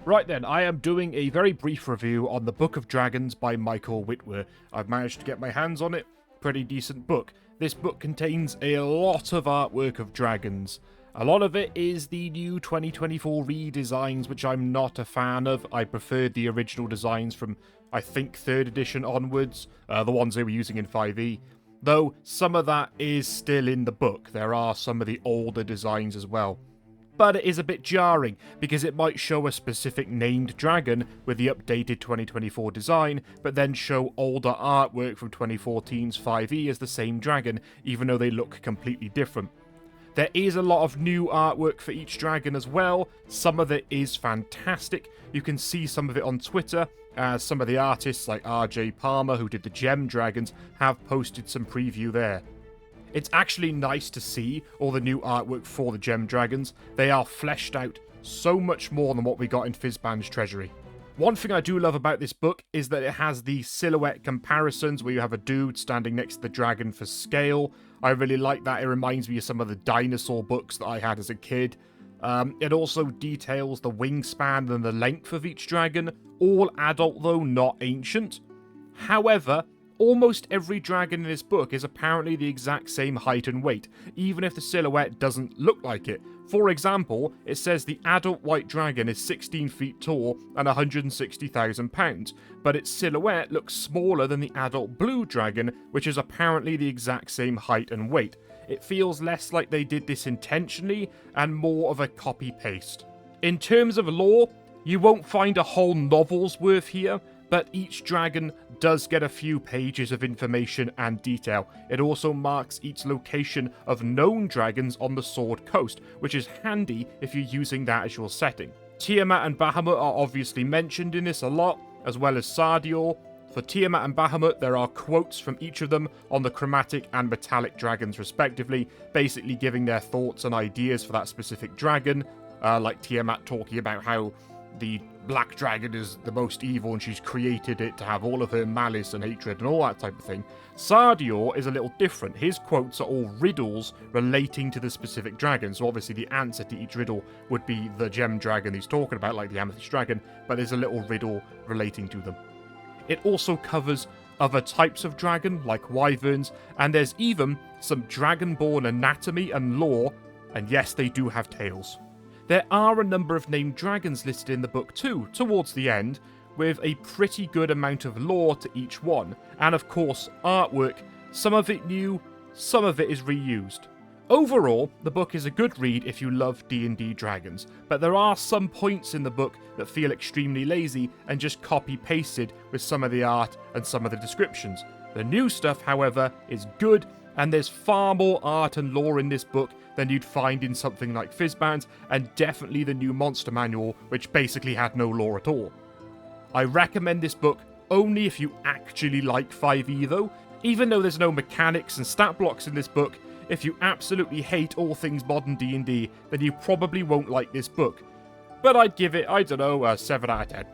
Right then, I am doing a very brief review on the Book of Dragons by Michael Whitwer. I've managed to get my hands on it. Pretty decent book. This book contains a lot of artwork of dragons. A lot of it is the new 2024 redesigns, which I'm not a fan of. I preferred the original designs from, I think, 3rd edition onwards, the ones they were using in 5e. Though some of that is still in the book. There are some of the older designs as well. But it is a bit jarring, because it might show a specific named dragon with the updated 2024 design, but then show older artwork from 2014's 5e as the same dragon, even though they look completely different. There is a lot of new artwork for each dragon as well. Some of it is fantastic. You can see some of it on Twitter, as some of the artists like RJ Palmer, who did the Gem Dragons, have posted some preview there. It's actually nice to see all the new artwork for the Gem Dragons. They are fleshed out so much more than what we got in Fizban's Treasury. One thing I do love about this book is that it has the silhouette comparisons where you have a dude standing next to the dragon for scale. I really like that. It reminds me of some of the dinosaur books that I had as a kid. It also details the wingspan and the length of each dragon. All adult though, not ancient. However, almost every dragon in this book is apparently the exact same height and weight, even if the silhouette doesn't look like it. For example, it says the adult white dragon is 16 feet tall and 160,000 pounds, but its silhouette looks smaller than the adult blue dragon, which is apparently the exact same height and weight. It feels less like they did this intentionally and more of a copy-paste. In terms of lore, you won't find a whole novel's worth here, but each dragon does get a few pages of information and detail. It also marks each location of known dragons on the Sword Coast, which is handy if you're using that as your setting. Tiamat and Bahamut are obviously mentioned in this a lot, as well as Sardior. For Tiamat and Bahamut, there are quotes from each of them on the chromatic and metallic dragons respectively, basically giving their thoughts and ideas for that specific dragon, like Tiamat talking about how the black dragon is the most evil and she's created it to have all of her malice and hatred and all that type of thing. Sardior is a little different. His quotes are all riddles relating to the specific dragon. So obviously the answer to each riddle would be the gem dragon he's talking about, like the amethyst dragon, but there's a little riddle relating to them. It also covers other types of dragon, like wyverns, and there's even some dragonborn anatomy and lore, and yes, they do have tails. There are a number of named dragons listed in the book too, towards the end, with a pretty good amount of lore to each one, and of course artwork, some of it new, some of it is reused. Overall, the book is a good read if you love D&D dragons, but there are some points in the book that feel extremely lazy and just copy-pasted with some of the art and some of the descriptions. The new stuff, however, is good, and there's far more art and lore in this book than you'd find in something like Fizban's, and definitely the new Monster Manual, which basically had no lore at all. I recommend this book only if you actually like 5e though. Even though there's no mechanics and stat blocks in this book, if you absolutely hate all things modern D&D, then you probably won't like this book. But I'd give it, I don't know, a 7 out of 10.